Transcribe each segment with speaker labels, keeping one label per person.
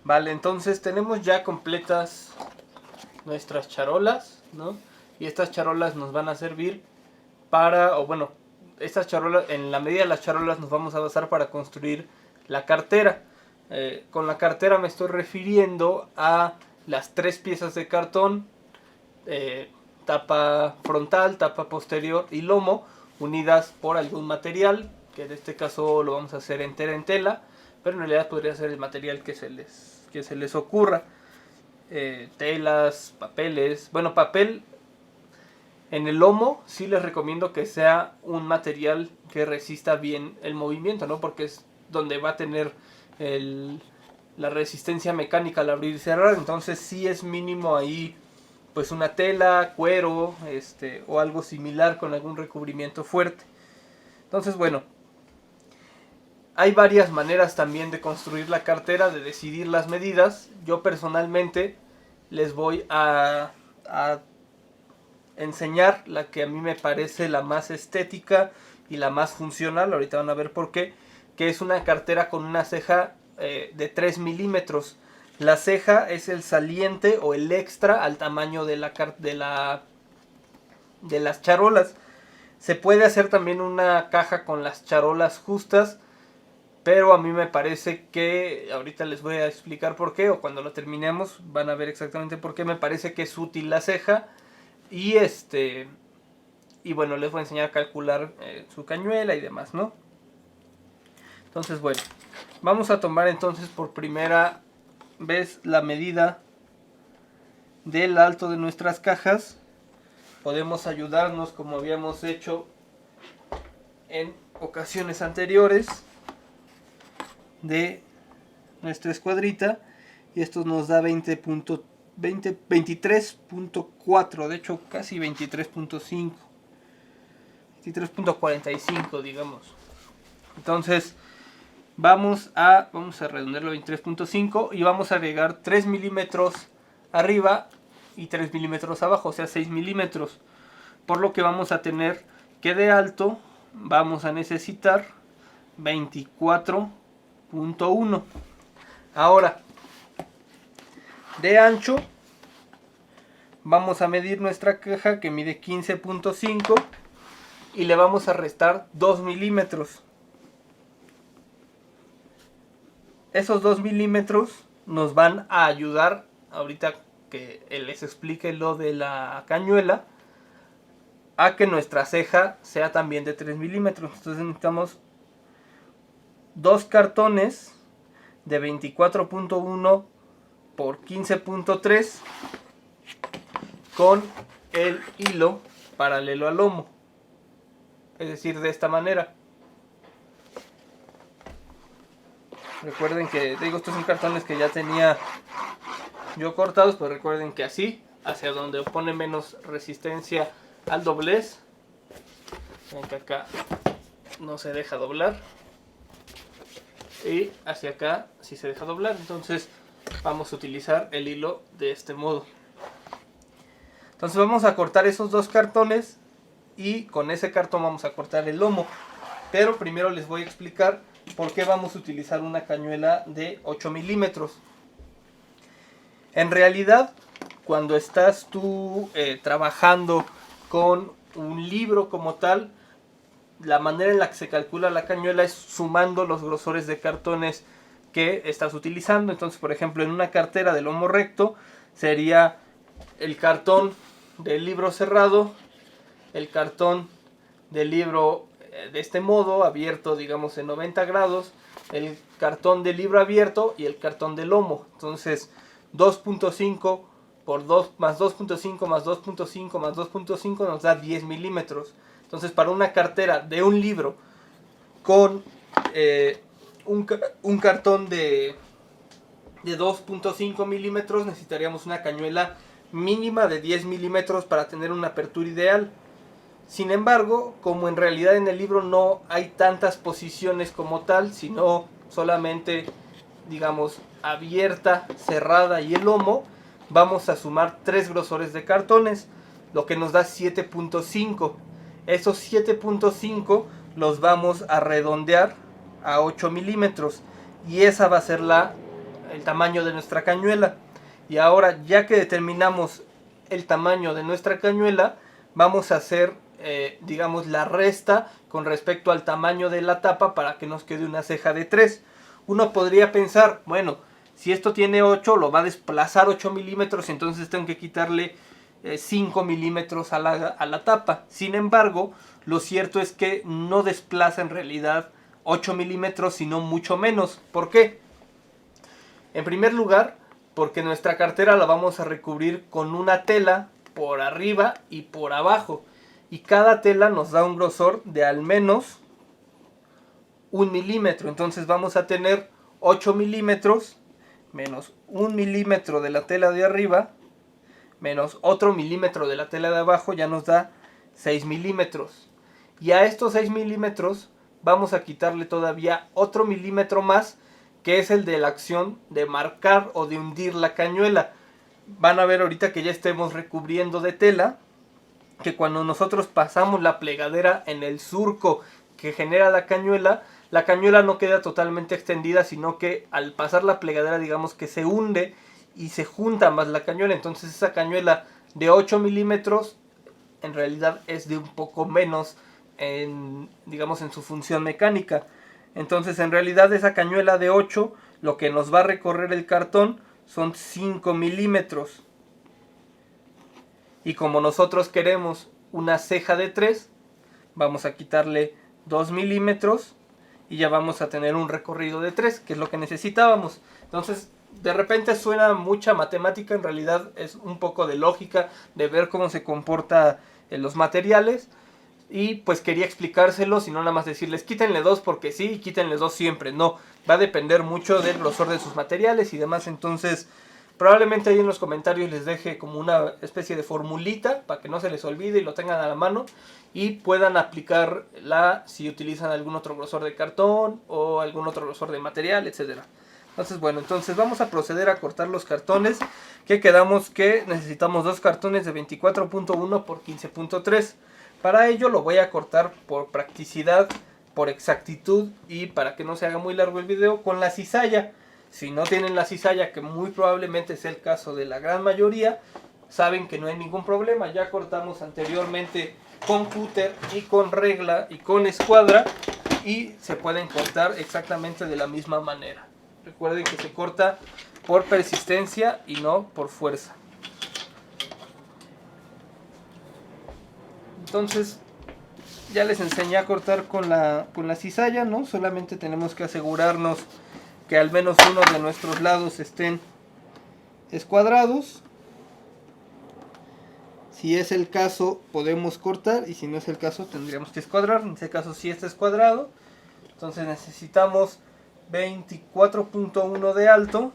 Speaker 1: Vale, entonces tenemos ya completas nuestras charolas, ¿no? Y estas charolas nos van a servir para, o bueno, estas charolas, en la medida de las charolas nos vamos a basar para construir la cartera. Con la cartera me estoy refiriendo a las tres piezas de cartón, tapa frontal, tapa posterior y lomo, unidas por algún material, que en este caso lo vamos a hacer entera en tela, pero en realidad podría ser el material que se les ocurra. Telas, papeles, bueno, papel en el lomo sí les recomiendo que sea un material que resista bien el movimiento, ¿no? Porque es donde va a tener la resistencia mecánica al abrir y cerrar. Entonces sí es mínimo ahí pues una tela, cuero, o algo similar con algún recubrimiento fuerte. Entonces, bueno, hay varias maneras también de construir la cartera, de decidir las medidas. Yo personalmente les voy a enseñar la que a mí me parece la más estética y la más funcional, ahorita van a ver por qué, que es una cartera con una ceja de 3 milímetros. La ceja es el saliente o el extra al tamaño de las charolas. Se puede hacer también una caja con las charolas justas, pero a mí me parece que, ahorita les voy a explicar por qué, o cuando lo terminemos van a ver exactamente por qué, me parece que es útil la ceja. Y y bueno, les voy a enseñar a calcular su cañuela y demás, ¿no? Entonces, bueno, vamos a tomar entonces por primera vez la medida del alto de nuestras cajas. Podemos ayudarnos como habíamos hecho en ocasiones anteriores de nuestra escuadrita, y esto nos da 23.4, de hecho casi 23.5, 23.45 digamos. Entonces vamos a redondearlo a 23.5 y vamos a agregar 3 milímetros arriba y 3 milímetros abajo, o sea 6 milímetros, por lo que vamos a tener que de alto vamos a necesitar 24.1. ahora de ancho vamos a medir nuestra caja, que mide 15.5, y le vamos a restar 2 milímetros. Esos 2 milímetros nos van a ayudar, ahorita que les explique lo de la cañuela, a que nuestra ceja sea también de 3 milímetros. Entonces necesitamos dos cartones de 24.1 por 15.3 con el hilo paralelo al lomo, es decir, de esta manera. Recuerden que, digo, estos son cartones que ya tenía yo cortados, pero recuerden que así, hacia donde opone menos resistencia al doblez. Ven que acá no se deja doblar, y hacia acá sí se deja doblar. Entonces vamos a utilizar el hilo de este modo. Entonces vamos a cortar esos dos cartones, y con ese cartón vamos a cortar el lomo. Pero primero les voy a explicar por qué vamos a utilizar una cañuela de 8 milímetros. En realidad, cuando estás tú trabajando con un libro como tal, la manera en la que se calcula la cañuela es sumando los grosores de cartones que estás utilizando. Entonces, por ejemplo, en una cartera de lomo recto sería el cartón del libro cerrado, el cartón del libro de este modo, abierto digamos en 90 grados, el cartón del libro abierto y el cartón de lomo. Entonces 2.5 por 2 más 2.5 más 2.5 más 2.5 nos da 10 milímetros. Entonces para una cartera de un libro con un cartón de 2.5 milímetros necesitaríamos una cañuela mínima de 10 milímetros para tener una apertura ideal. Sin embargo, como en realidad en el libro no hay tantas posiciones como tal, sino solamente, digamos, abierta, cerrada y el lomo, vamos a sumar 3 grosores de cartones, lo que nos da 7.5. Esos 7.5 los vamos a redondear a 8 milímetros, y esa va a ser la el tamaño de nuestra cañuela. Y ahora, ya que determinamos el tamaño de nuestra cañuela, vamos a hacer, digamos, la resta con respecto al tamaño de la tapa para que nos quede una ceja de 3. Uno podría pensar, bueno, si esto tiene 8, lo va a desplazar 8 milímetros, entonces tengo que quitarle 5 milímetros a la tapa. Sin embargo, lo cierto es que no desplaza en realidad 8 milímetros, sino mucho menos. ¿Por qué? En primer lugar, porque nuestra cartera la vamos a recubrir con una tela por arriba y por abajo. Y cada tela nos da un grosor de al menos 1 milímetro. Entonces vamos a tener 8 milímetros menos 1 milímetro de la tela de arriba menos otro milímetro de la tela de abajo, ya nos da 6 milímetros. Y a estos 6 milímetros vamos a quitarle todavía otro milímetro más, que es el de la acción de marcar o de hundir la cañuela. Van a ver ahorita que ya estemos recubriendo de tela, que cuando nosotros pasamos la plegadera en el surco que genera la cañuela no queda totalmente extendida, sino que al pasar la plegadera, digamos que se hunde y se junta más la cañuela. Entonces esa cañuela de 8 milímetros en realidad es de un poco menos digamos en su función mecánica. Entonces en realidad esa cañuela de 8, lo que nos va a recorrer el cartón son 5 milímetros. Y como nosotros queremos una ceja de 3, vamos a quitarle 2 milímetros y ya vamos a tener un recorrido de 3, que es lo que necesitábamos. Entonces, de repente suena mucha matemática, en realidad es un poco de lógica, de ver cómo se comportan los materiales. Y pues quería explicárselos y no nada más decirles quítenle 2 porque sí y quítenle 2 siempre. No, va a depender mucho del grosor de sus materiales y demás. Entonces, probablemente ahí en los comentarios les deje como una especie de formulita para que no se les olvide y lo tengan a la mano y puedan aplicarla si utilizan algún otro grosor de cartón o algún otro grosor de material, etcétera. Entonces, bueno, entonces vamos a proceder a cortar los cartones, que quedamos que necesitamos 2 cartones de 24.1 por 15.3. Para ello lo voy a cortar por practicidad, por exactitud y para que no se haga muy largo el video con la cizalla. Si no tienen la cizalla, que muy probablemente es el caso de la gran mayoría, saben que no hay ningún problema. Ya cortamos anteriormente con cúter y con regla y con escuadra y se pueden cortar exactamente de la misma manera. Recuerden que se corta por persistencia y no por fuerza. Entonces ya les enseñé a cortar con la cizalla, ¿no? Solamente tenemos que asegurarnos que al menos uno de nuestros lados estén escuadrados. Si es el caso podemos cortar y si no es el caso tendríamos que escuadrar. En este caso sí está escuadrado. Entonces necesitamos 24.1 de alto.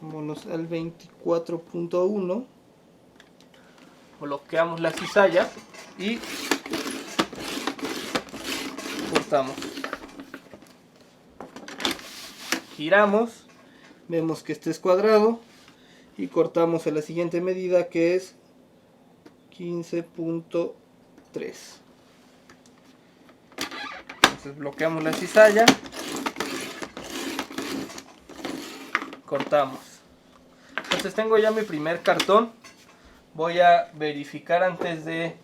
Speaker 1: Vámonos al 24.1. Bloqueamos la cizalla y cortamos. Giramos, vemos que está escuadrado y cortamos a la siguiente medida, que es 15.3. Entonces bloqueamos la cizalla, cortamos. Entonces tengo ya mi primer cartón. Voy a verificar antes de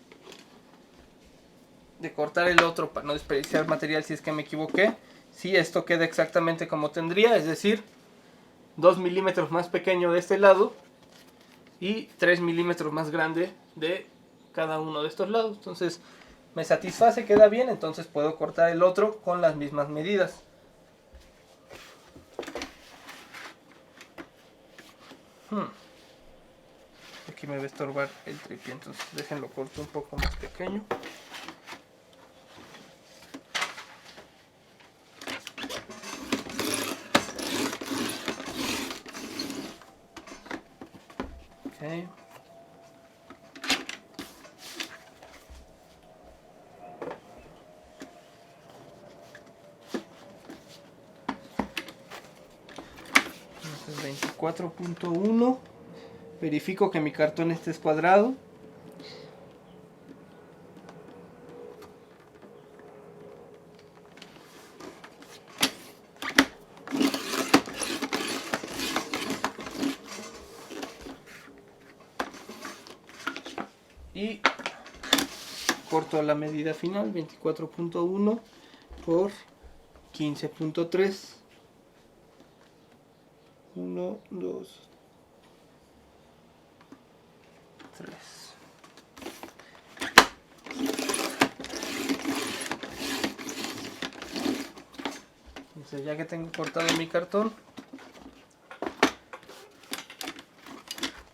Speaker 1: cortar el otro para no desperdiciar material si es que me equivoqué. Si esto queda exactamente como tendría, es decir, 2 milímetros más pequeño de este lado y 3 milímetros más grande de cada uno de estos lados. Entonces me satisface, queda bien, entonces puedo cortar el otro con las mismas medidas. Aquí me va a estorbar el tripié, entonces déjenlo corto un poco más pequeño. Okay. Entonces 24.1. Verifico que mi cartón esté escuadrado. y corto a la medida final, 24.1 por 15.3. 1, 2, 3. Entonces, ya que tengo cortado mi cartón,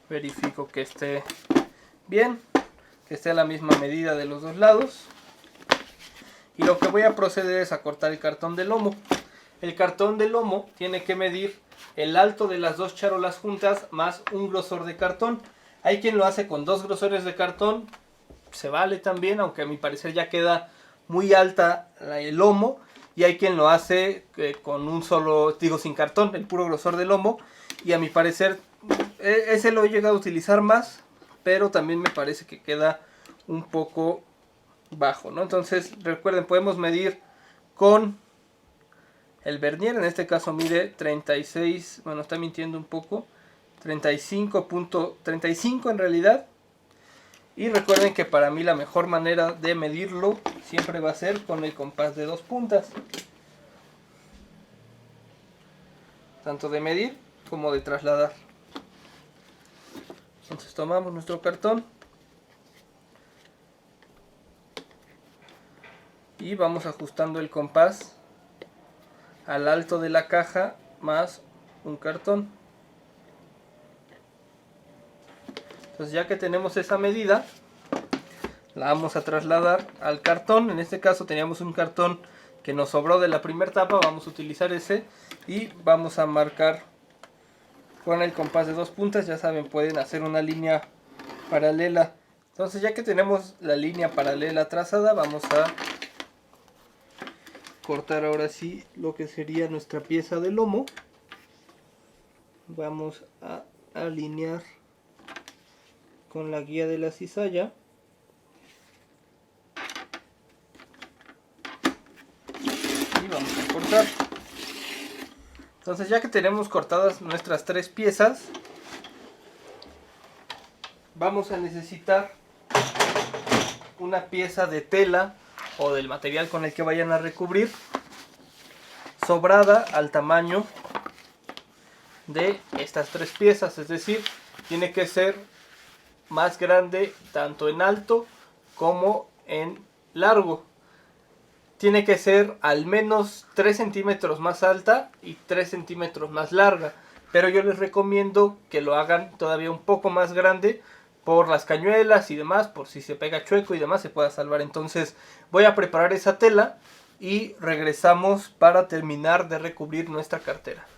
Speaker 1: verifico que esté bien, que esté a la misma medida de los dos lados. Y lo que voy a proceder es a cortar el cartón de lomo. El cartón de lomo tiene que medir el alto de las dos charolas juntas más un grosor de cartón. Hay quien lo hace con 2 grosores de cartón, se vale también, aunque a mi parecer ya queda muy alta el lomo. Y hay quien lo hace con un solo, digo sin cartón, el puro grosor de lomo. Y a mi parecer ese lo he llegado a utilizar más, pero también me parece que queda un poco bajo, ¿no? Entonces recuerden, podemos medir con el vernier, en este caso mide 36, bueno, está mintiendo un poco, 35.35 en realidad. Y recuerden que para mí la mejor manera de medirlo siempre va a ser con el compás de 2 puntas. Tanto de medir como de trasladar. Entonces tomamos nuestro cartón y vamos ajustando el compás al alto de la caja más un cartón. Entonces, ya que tenemos esa medida, la vamos a trasladar al cartón. En este caso teníamos un cartón que nos sobró de la primera tapa, vamos a utilizar ese y vamos a marcar con el compás de 2 puntas. Ya saben, pueden hacer una línea paralela. Entonces, ya que tenemos la línea paralela trazada, vamos a cortar ahora sí lo que sería nuestra pieza de lomo. Vamos a alinear con la guía de la cizalla y vamos a cortar. Entonces, ya que tenemos cortadas nuestras 3 piezas, vamos a necesitar una pieza de tela o del material con el que vayan a recubrir, sobrada al tamaño de estas 3 piezas, es decir, tiene que ser más grande tanto en alto como en largo. Tiene que ser al menos 3 centímetros más alta y 3 centímetros más larga, pero yo les recomiendo que lo hagan todavía un poco más grande por las cañuelas y demás, por si se pega chueco y demás se pueda salvar. Entonces voy a preparar esa tela y regresamos para terminar de recubrir nuestra cartera.